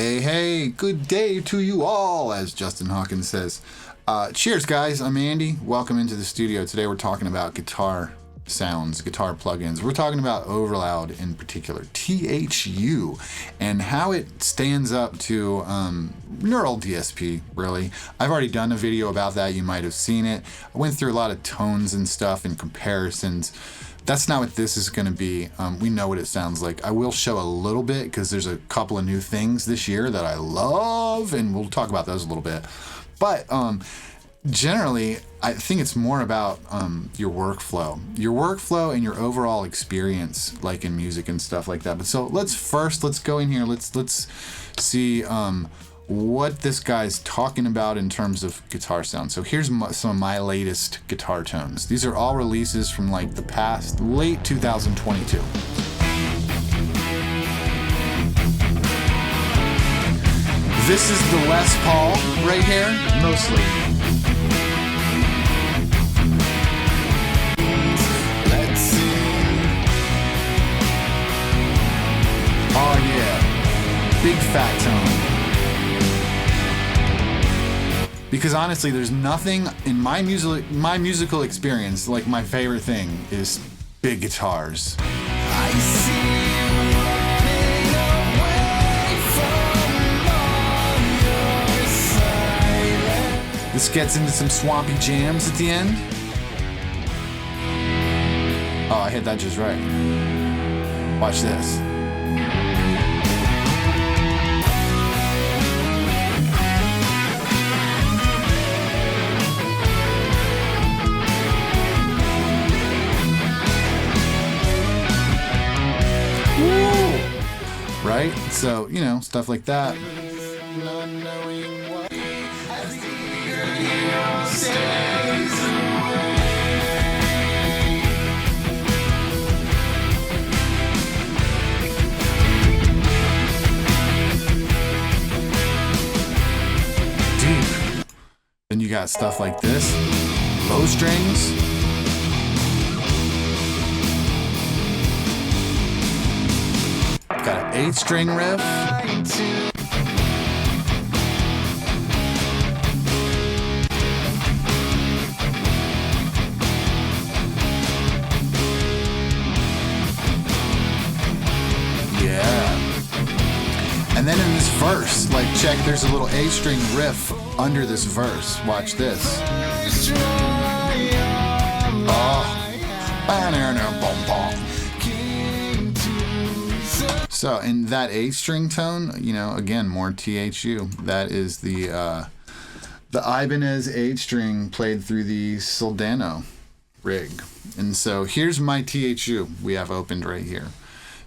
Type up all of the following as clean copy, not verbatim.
Hey, good day to you all, as Justin Hawkins says. Cheers, guys. I'm Andy. Welcome into the studio. Today we're talking about guitar sounds, guitar plugins. We're talking about Overloud in particular, TH-U, and how it stands up to neural DSP, really. I've already done a video about that. You might have seen it. I went through a lot of tones and stuff and comparisons. That's not what this is going to be. We know what it sounds like. I will show a little bit because there's a couple of new things this year that I love, and we'll talk about those a little bit. But generally, I think it's more about your workflow and your overall experience, like in music and stuff like that. But so let's go in here. Let's see what this guy's talking about in terms of guitar sound. So here's some of my latest guitar tones. These are all releases from like the past, late 2022. This is the Les Paul right here, mostly. Let's see. Oh yeah, big fat tone. Because honestly, there's nothing in my musical experience, like my favorite thing is big guitars. I see you running away from your silence. This gets into some swampy jams at the end. Oh, I hit that just right. Watch this. Right? So, you know, stuff like that. Deep. Then you got stuff like this. Low strings. Got an 8-string riff. Yeah. And then in this verse, like check, there's a little 8-string riff under this verse. Watch this. Oh. So in that 8-string tone, you know, again, more TH-U. That is the Ibanez 8-string played through the Soldano rig. And so here's my TH-U we have opened right here.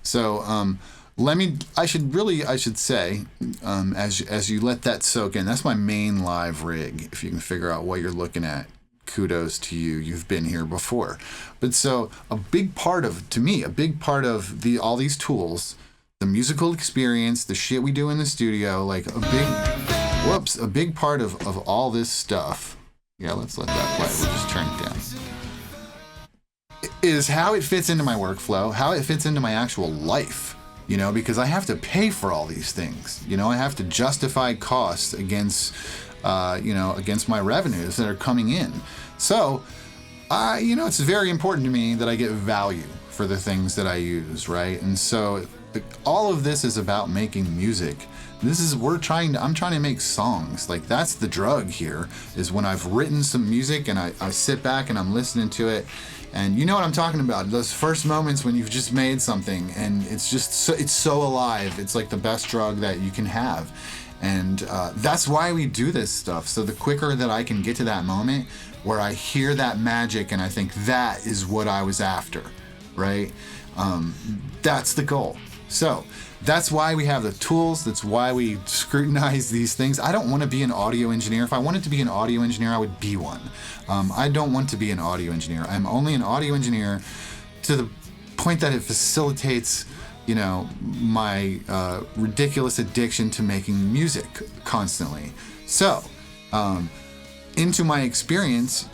So I should say, as you let that soak in, that's my main live rig. If you can figure out what you're looking at, kudos to you. You've been here before. But so a big part of all these tools, the musical experience, the shit we do in the studio, like a big part of all this stuff. Yeah, let's let that play. We'll just turn it down. Is how it fits into my workflow, how it fits into my actual life, you know, because I have to pay for all these things. You know, I have to justify costs against my revenues that are coming in. So, it's very important to me that I get value for the things that I use, right? And so all of this is about making music. I'm trying to make songs. Like, that's the drug here, is when I've written some music and I sit back and I'm listening to it, and you know what I'm talking about, those first moments when you've just made something and it's so alive. It's like the best drug that you can have. And that's why we do this stuff. So the quicker that I can get to that moment where I hear that magic and I think that is what I was after, right? That's the goal. So that's why we have the tools. That's why we scrutinize these things. I don't want to be an audio engineer. If I wanted to be an audio engineer, I would be one. I don't want to be an audio engineer. I'm only an audio engineer to the point that it facilitates, you know, my ridiculous addiction to making music constantly. So, into my experience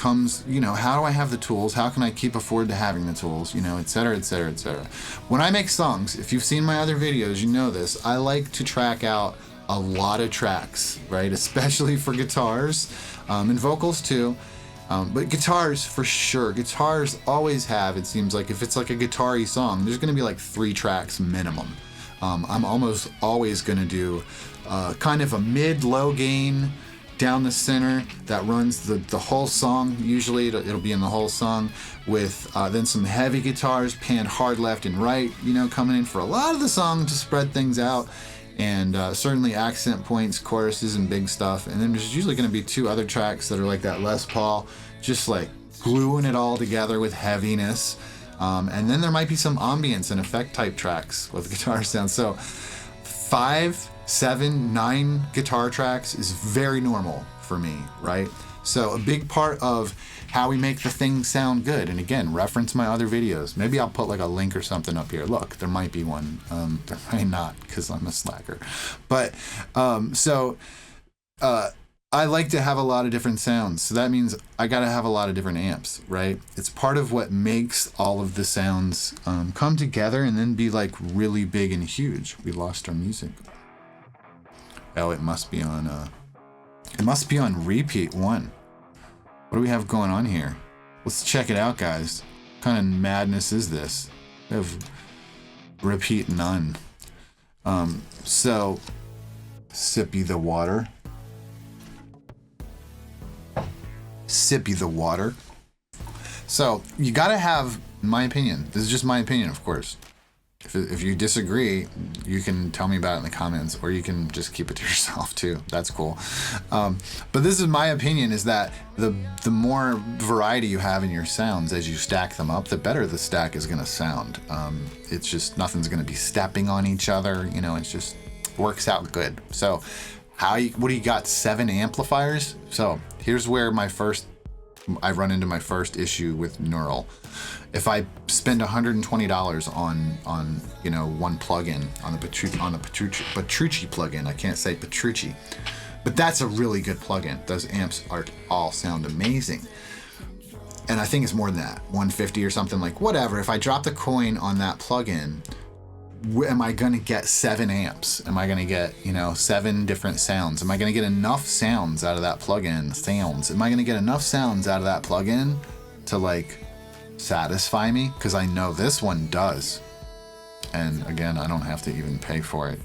comes, you know, how do I have the tools? How can I keep afford to having the tools? You know, et cetera, et cetera, et cetera. When I make songs, if you've seen my other videos, you know this, I like to track out a lot of tracks, right? Especially for guitars, and vocals too. But guitars for sure. Guitars always have, it seems like, if it's like a guitar-y song, there's gonna be like 3 tracks minimum. I'm almost always gonna do kind of a mid-low gain down the center that runs the whole song. Usually it'll be in the whole song with then some heavy guitars panned hard left and right, you know, coming in for a lot of the song to spread things out. And certainly accent points, choruses, and big stuff. And then there's usually going to be 2 other tracks that are like that Les Paul, just like gluing it all together with heaviness. And then there might be some ambience and effect type tracks with guitar sound. So 5, 7, 9 guitar tracks is very normal for me, right? So a big part of how we make the thing sound good, and again, reference my other videos. Maybe I'll put like a link or something up here. Look, there might be one. There might not, because I'm a slacker. But I like to have a lot of different sounds. So that means I got to have a lot of different amps, right? It's part of what makes all of the sounds come together and then be like really big and huge. We lost our music. Oh, it must be on repeat 1. What do we have going on here? Let's check it out, guys. What kind of madness is this? We have repeat none. So sippy the water. Sippy the water. So you gotta have, in my opinion, this is just my opinion, of course. If you disagree, you can tell me about it in the comments, or you can just keep it to yourself too. That's cool. But this is my opinion, is that the more variety you have in your sounds as you stack them up, the better the stack is gonna sound. It's just, nothing's gonna be stepping on each other, you know, it's just works out good. So what do you got, 7 amplifiers? So here's where I run into my first issue with Neural. If I spend $120 on you know, one plugin, on the Petrucci plugin, I can't say Petrucci, but that's a really good plugin. Those amps all sound amazing. And I think it's more than that, 150 or something, like whatever. If I drop the coin on that plugin, am I gonna get 7 amps? Am I gonna get, you know, 7 different sounds? Am I gonna get enough sounds out of that plugin? Am I gonna get enough sounds out of that plugin to like satisfy me? Because I know this one does. And again, I don't have to even pay for it,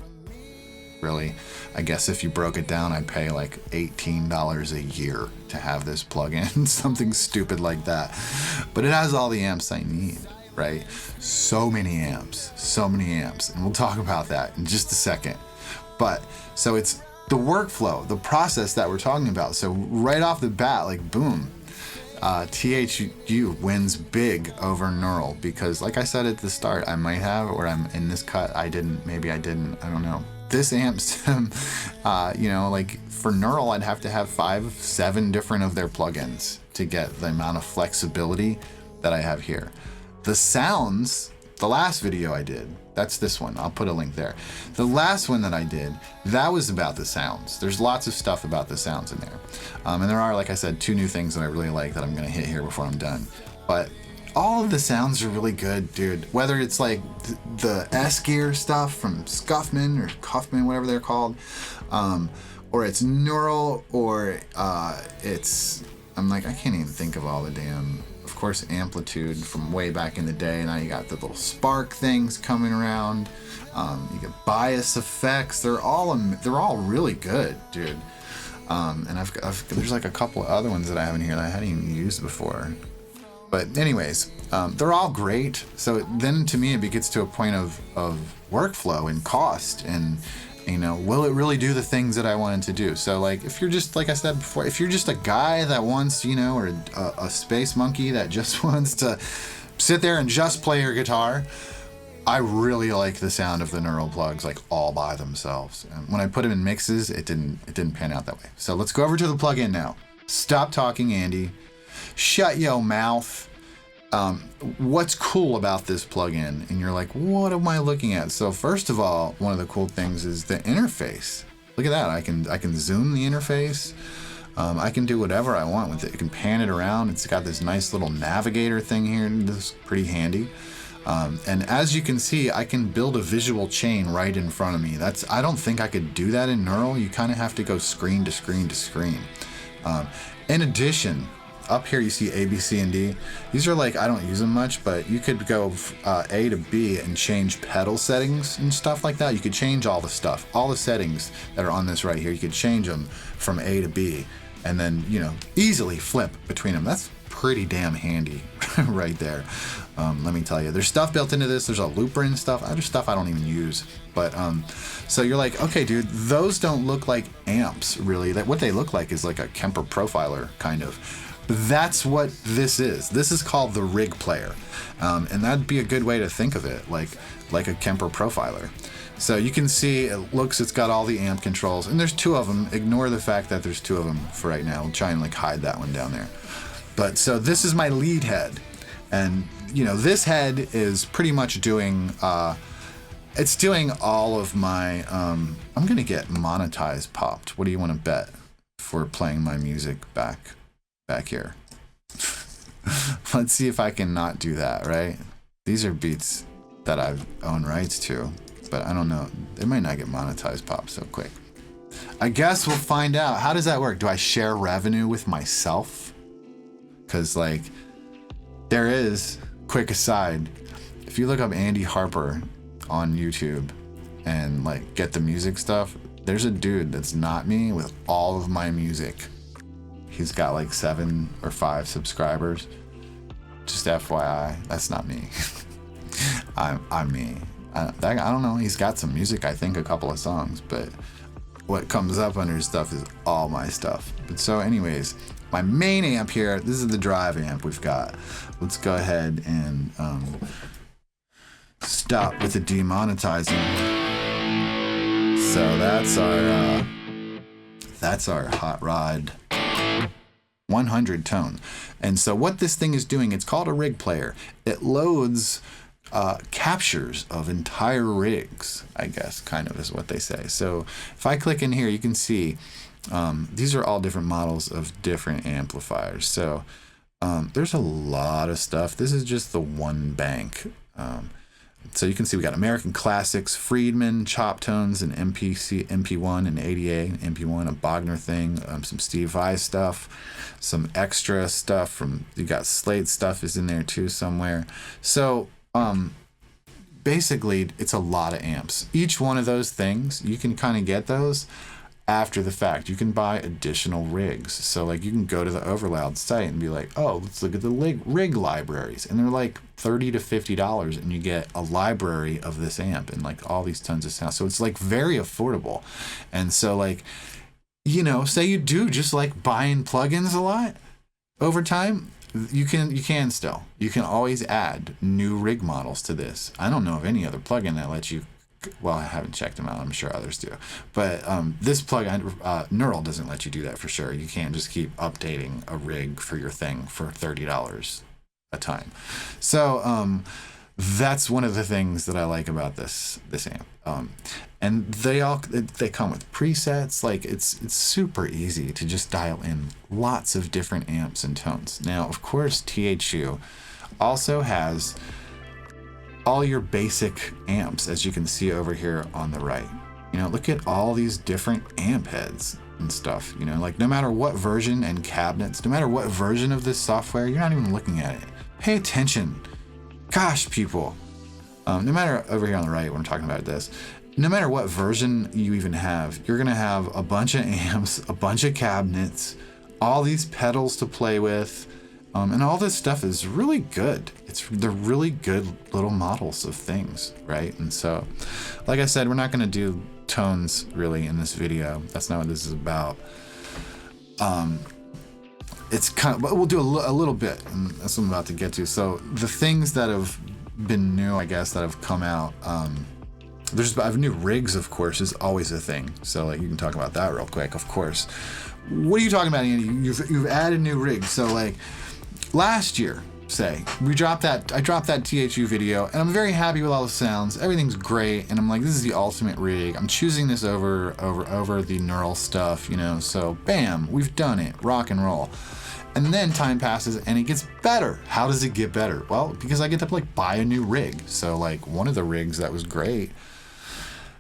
really. I guess if you broke it down, I'd pay like $18 a year to have this plugin, something stupid like that. But it has all the amps I need, right? So many amps, and we'll talk about that in just a second. But so it's the workflow, the process that we're talking about. So right off the bat, like boom, TH-U wins big over Neural, because like I said at the start, I might have, or I'm in this cut, maybe I didn't, I don't know. This amps, you know, like for Neural, I'd have to have 5, 7 different of their plugins to get the amount of flexibility that I have here. The sounds, the last video I did, that's this one, I'll put a link there. The last one that I did, that was about the sounds. There's lots of stuff about the sounds in there. And there are, like I said, 2 new things that I really like that I'm gonna hit here before I'm done. But all of the sounds are really good, dude. Whether it's like the S-Gear stuff from Scuffman or Cuffman, whatever they're called, or it's Neural, or it's, I'm like, I can't even think of all the damn, of course, Amplitude from way back in the day. Now you got the little spark things coming around. You get bias effects. They're all really good, dude. And there's like a couple of other ones that I have in here that I hadn't even used before. But anyways, they're all great. So then to me, it gets to a point of workflow and cost, and you know, will it really do the things that I want it to do? So like, if you're just, like I said before, if you're just a guy that wants, you know, or a space monkey that just wants to sit there and just play your guitar, I really like the sound of the Neural plugs, like all by themselves. And when I put them in mixes, it didn't pan out that way. So let's go over to the plugin now. Stop talking, Andy. Shut your mouth. What's cool about this plugin? And you're like, what am I looking at? So first of all, one of the cool things is the interface. Look at that. I can zoom the interface. I can do whatever I want with it. You can pan it around. It's got this nice little navigator thing here, and this is pretty handy. And as you can see, I can build a visual chain right in front of me. I don't think I could do that in Neural. You kind of have to go screen to screen to screen. In addition, up here you see A, B, C, and D. These are like, I don't use them much, but you could go A to B and change pedal settings and stuff like that. You could change all the stuff, all the settings that are on this right here. You could change them from A to B and then, you know, easily flip between them. That's pretty damn handy right there. Let me tell you, there's stuff built into this. There's a looper and stuff. There's stuff I don't even use. But so you're like, okay, dude, those don't look like amps really. What they look like is like a Kemper profiler kind of. That's what this is. This is called the rig player. And that'd be a good way to think of it, like a Kemper profiler. So you can see it's got all the amp controls, and there's two of them. Ignore the fact that there's two of them for right now. We'll try and like hide that one down there. But so this is my lead head, and you know, this head is pretty much doing, it's doing all of my, I'm gonna get monetized popped. What do you want to bet for playing my music back here? Let's see if I can not do that, right? These are beats that I own rights to, but I don't know. They might not get monetized popped so quick. I guess we'll find out. How does that work? Do I share revenue with myself? Because like, there is, quick aside, if you look up Andy Harper on YouTube and like get the music stuff, there's a dude that's not me with all of my music. He's got like 7 or 5 subscribers. Just FYI, that's not me. I'm me. I don't know. He's got some music, I think a couple of songs, but what comes up under his stuff is all my stuff. But so anyways, my main amp here, this is the drive amp we've got. Let's go ahead and stop with the demonetizing. So that's our Hot Rod 100 tone. And so what this thing is doing, it's called a rig player. It loads captures of entire rigs, I guess, kind of is what they say. So if I click in here, you can see these are all different models of different amplifiers. So there's a lot of stuff. This is just the one bank. So you can see we got American Classics, Friedman, Chop Tones, and MP1 and ADA, MP1, a Bogner thing, some Steve Vai stuff, some extra stuff from, you got Slate stuff is in there too somewhere. So basically it's a lot of amps. Each one of those things, you can kind of get those after the fact. You can buy additional rigs. So like you can go to the Overloud site and be like, oh, let's look at the rig libraries. And they're like $30 to $50 and you get a library of this amp and like all these tons of sound. So it's like very affordable. And so like, you know, say you do just like buying plugins a lot over time, you can still. You can always add new rig models to this. I don't know of any other plugin that lets you. Well, I haven't checked them out. I'm sure others do. But this plugin, Neural, doesn't let you do that for sure. You can't just keep updating a rig for your thing for $30 a time. So that's one of the things that I like about this amp. And they come with presets. Like it's super easy to just dial in lots of different amps and tones. Now, of course, TH-U also has all your basic amps, as you can see over here on the right. You know, look at all these different amp heads and stuff. You know, like no matter what version and cabinets, no matter what version of this software, you're not even looking at it. Pay attention. Gosh, people. No matter over here on the right when I'm talking about this, no matter what version you even have, you're gonna have a bunch of amps, a bunch of cabinets, all these pedals to play with. And all this stuff is really good. They're really good little models of things, right? And so, like I said, we're not going to do tones really in this video. That's not what this is about. It's kind of, but we'll do a little bit, and that's what I'm about to get to. So the things that have been new, I guess, that have come out. I have new rigs, of course, is always a thing. So like you can talk about that real quick, of course. What are you talking about, Andy? You've added new rigs. So like, last year, say. I dropped that TH-U video, and I'm very happy with all the sounds. Everything's great, and I'm like, this is the ultimate rig. I'm choosing this over the neural stuff, you know. So bam, we've done it. Rock and roll. And then time passes and it gets better. How does it get better? Well, because I get to like buy a new rig. So like one of the rigs that was great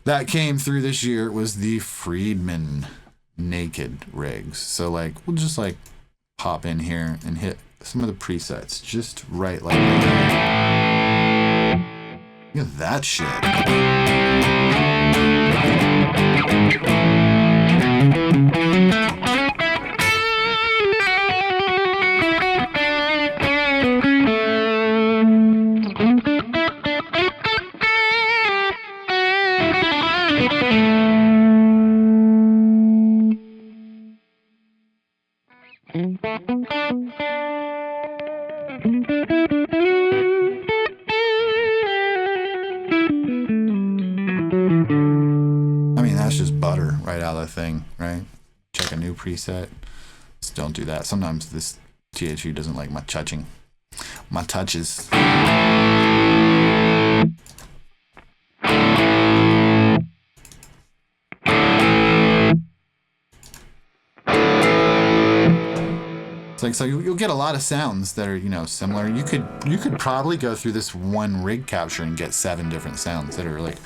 that came through this year was the Friedman Naked rigs. So like we'll just like pop in here and hit some of the presets just right like that. Look at that shit. Thing, right? Check a new preset. Just don't do that. Sometimes this TH-U doesn't like my touching. My touches. It's like, so you'll get a lot of sounds that are, you know, similar. You could probably go through this one rig capture and get 7 different sounds that are like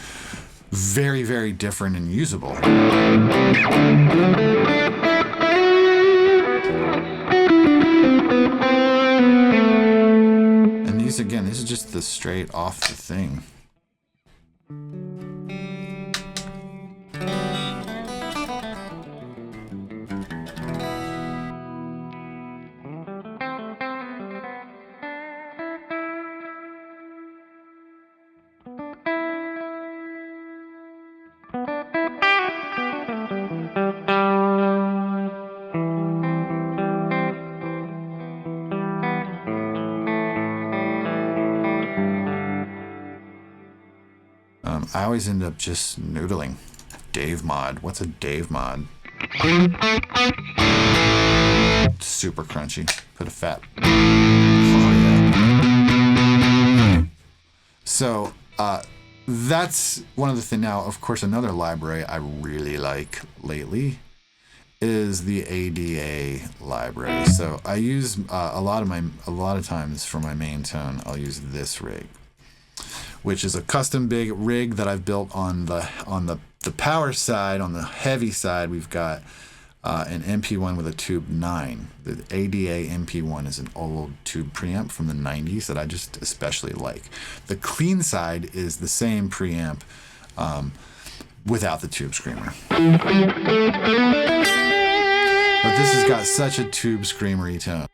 very, very different and usable. And these, again, this is just the straight off the thing. I always end up just noodling. Dave mod. What's a Dave mod? Super crunchy. Put a fat. Oh yeah. So that's one of the things. Now, of course, another library I really like lately is the ADA library. So I use a lot of times for my main tone, I'll use this rig, which is a custom big rig that I've built on the power side. On the heavy side, we've got an MP1 with a tube 9. The ADA MP1 is an old tube preamp from the 90s that I just especially like. The clean side is the same preamp without the tube screamer. But this has got such a tube screamery tone.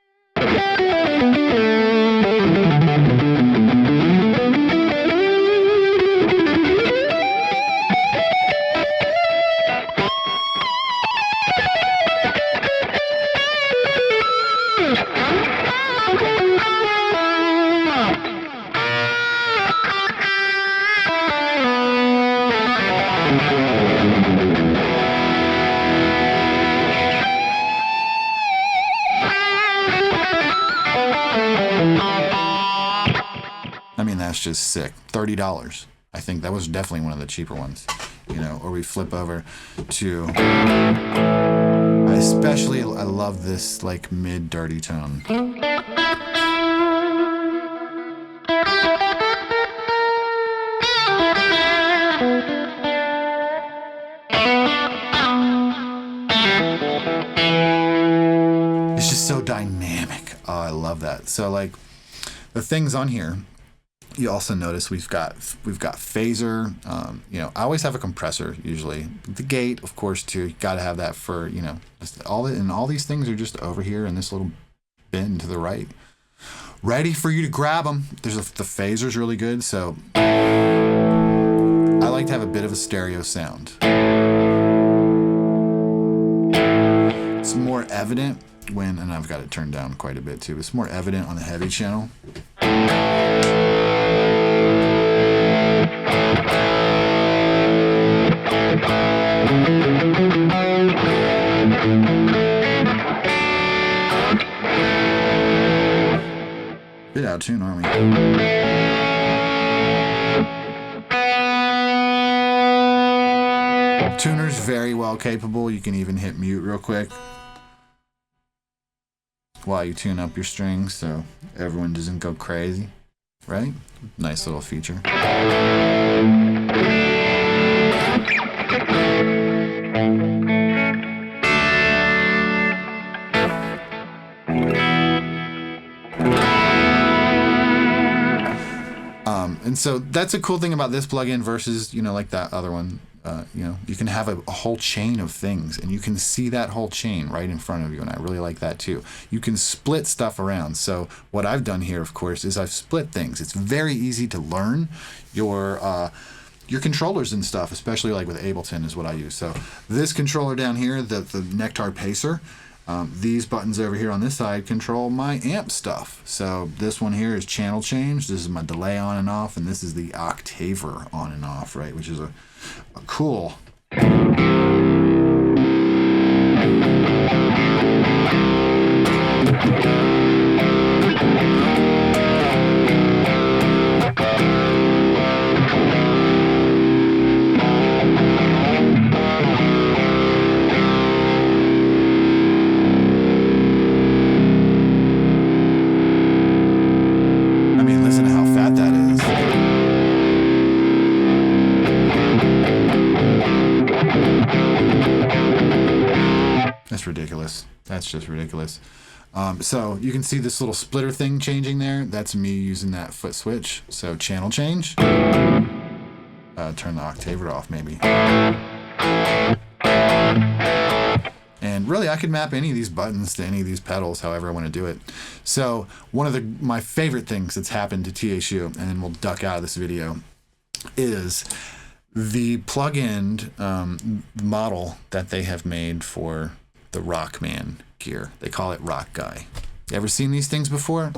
I mean, that's just sick. $30. I think that was definitely one of the cheaper ones, you know. Or we flip over to, I love this like mid dirty tone. It's just so dynamic. Oh, I love that. So like the things on here, you also notice we've got phaser. You know, I always have a compressor usually. The gate, of course, too. You got to have that for, you know, all these things are just over here in this little bin to the right, ready for you to grab them. The phaser's really good, so I like to have a bit of a stereo sound. It's more evident when, and I've got it turned down quite a bit too. It's more evident on the heavy channel. Bit out of tune, aren't we? Tuner's very well capable. You can even hit mute real quick while you tune up your strings so everyone doesn't go crazy, right? Nice little feature. And so that's a cool thing about this plugin versus, you know, like that other one. You know, you can have a whole chain of things and you can see that whole chain right in front of you. And I really like that too. You can split stuff around. So what I've done here, of course, is I've split things. It's very easy to learn your controllers and stuff, especially like with Ableton is what I use. So this controller down here, the Nectar Pacer, these buttons over here on this side control my amp stuff. So this one here is channel change. This is my delay on and off, and this is the octaver on and off, right? Which is a cool. Ridiculous. That's just ridiculous. So you can see this little splitter thing changing there. That's me using that foot switch. So channel change. Turn the octaver off maybe. And really I could map any of these buttons to any of these pedals however I want to do it. So one of my favorite things that's happened to TH-U, and then we'll duck out of this video, is the plug-in model that they have made for the Rockman gear. They call it Rock Guy. You ever seen these things before?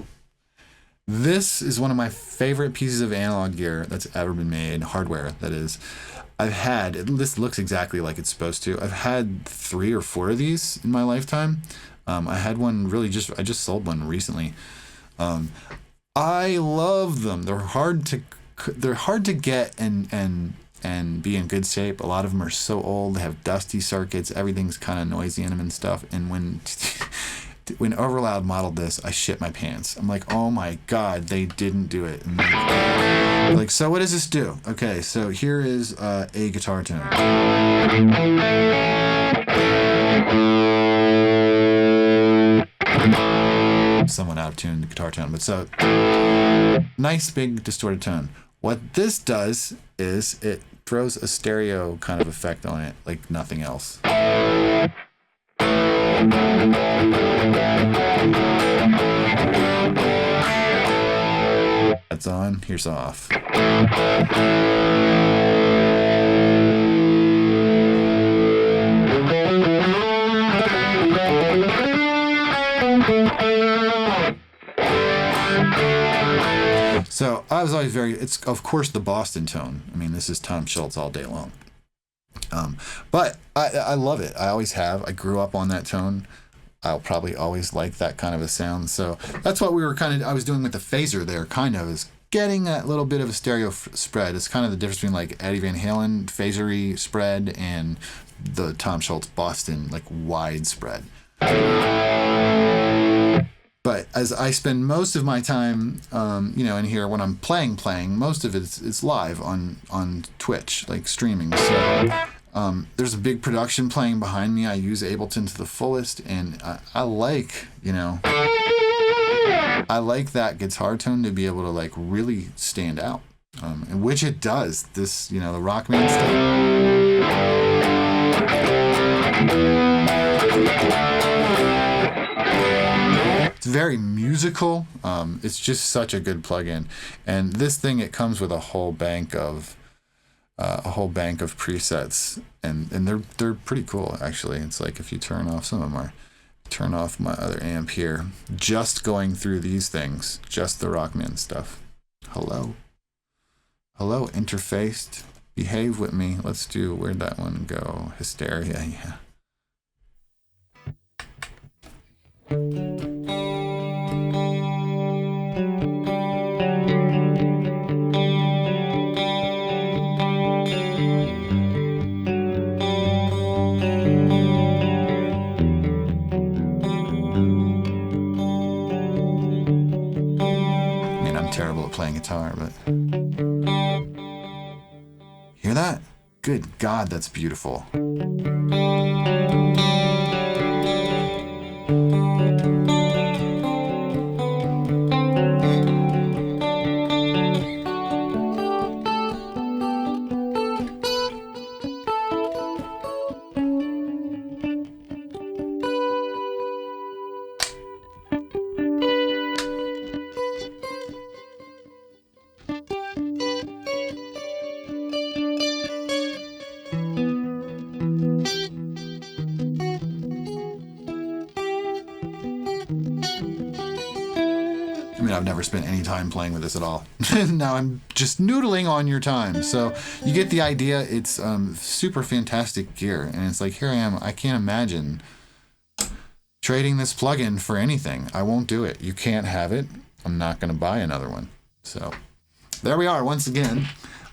This is one of my favorite pieces of analog gear that's ever been made, hardware that is. This looks exactly like it's supposed to. I've had 3 or 4 of these in my lifetime. I had one I just sold one recently. I love them. They're hard to get and be in good shape. A lot of them are so old, they have dusty circuits, everything's kind of noisy in them and stuff. And when Overloud modeled this, I shit my pants. I'm like, oh my God, they didn't do it. And like, so what does this do? Okay, so here is a guitar tone. Somewhat out of tune, the guitar tone, but so nice big distorted tone. What this does is it throws a stereo kind of effect on it like nothing else. That's on, here's off. So I was always it's of course the Boston tone. I mean, this is Tom Schultz all day long. But I love it. I always have. I grew up on that tone. I'll probably always like that kind of a sound. So that's what I was doing with the phaser there, kind of, is getting that little bit of a stereo spread. It's kind of the difference between like Eddie Van Halen phasery spread and the Tom Schultz Boston like wide spread. But as I spend most of my time, in here when I'm playing, most of it's live on Twitch, like streaming. So there's a big production playing behind me. I use Ableton to the fullest, and I like that guitar tone to be able to like really stand out, and which it does. This, the Rockman stuff. It's very musical. It's just such a good plugin, and this thing, it comes with a whole bank of presets, and they're pretty cool actually. It's like if you turn off my other amp here, just going through these things, just the Rockman stuff. Hello interfaced, behave with me. Let's do, where'd that one go? Hysteria, yeah. terrible at playing guitar, but hear that? Good God, that's beautiful. I mean, I've never spent any time playing with this at all. Now I'm just noodling on your time. So you get the idea. It's super fantastic gear. And it's like, here I am. I can't imagine trading this plugin for anything. I won't do it. You can't have it. I'm not going to buy another one. So there we are. Once again,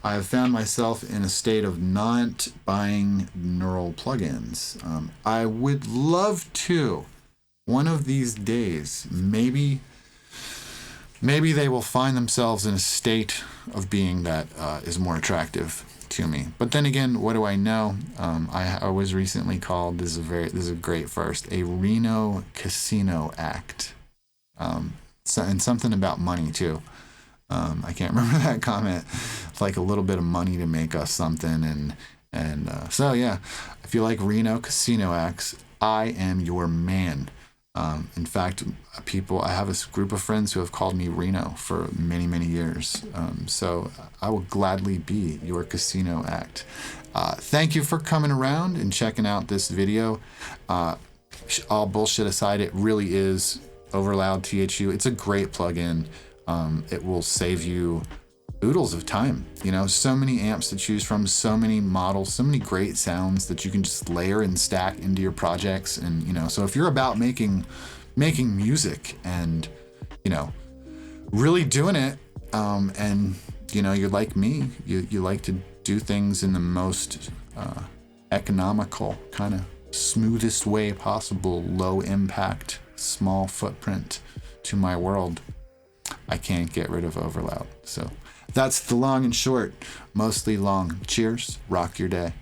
I have found myself in a state of not buying neural plugins. I would love to, one of these days, maybe they will find themselves in a state of being that is more attractive to me. But then again, what do I know? I was recently called, this is a great first, a Reno casino act. And something about money too. I can't remember that comment. Like a little bit of money to make us something. So yeah, if you like Reno casino acts, I am your man. In fact, I have a group of friends who have called me Reno for many, many years. So I will gladly be your casino act. Thank you for coming around and checking out this video. All bullshit aside, it really is Overloud TH-U. It's a great plugin. It will save you oodles of time. You know, so many amps to choose from, so many models, so many great sounds that you can just layer and stack into your projects. And, you know, so if you're about making music and, you know, really doing it, and, you know, you're like me, you like to do things in the most economical, kind of smoothest way possible, low impact, small footprint to my world, I can't get rid of Overloud. So that's the long and short, mostly long. Cheers, rock your day.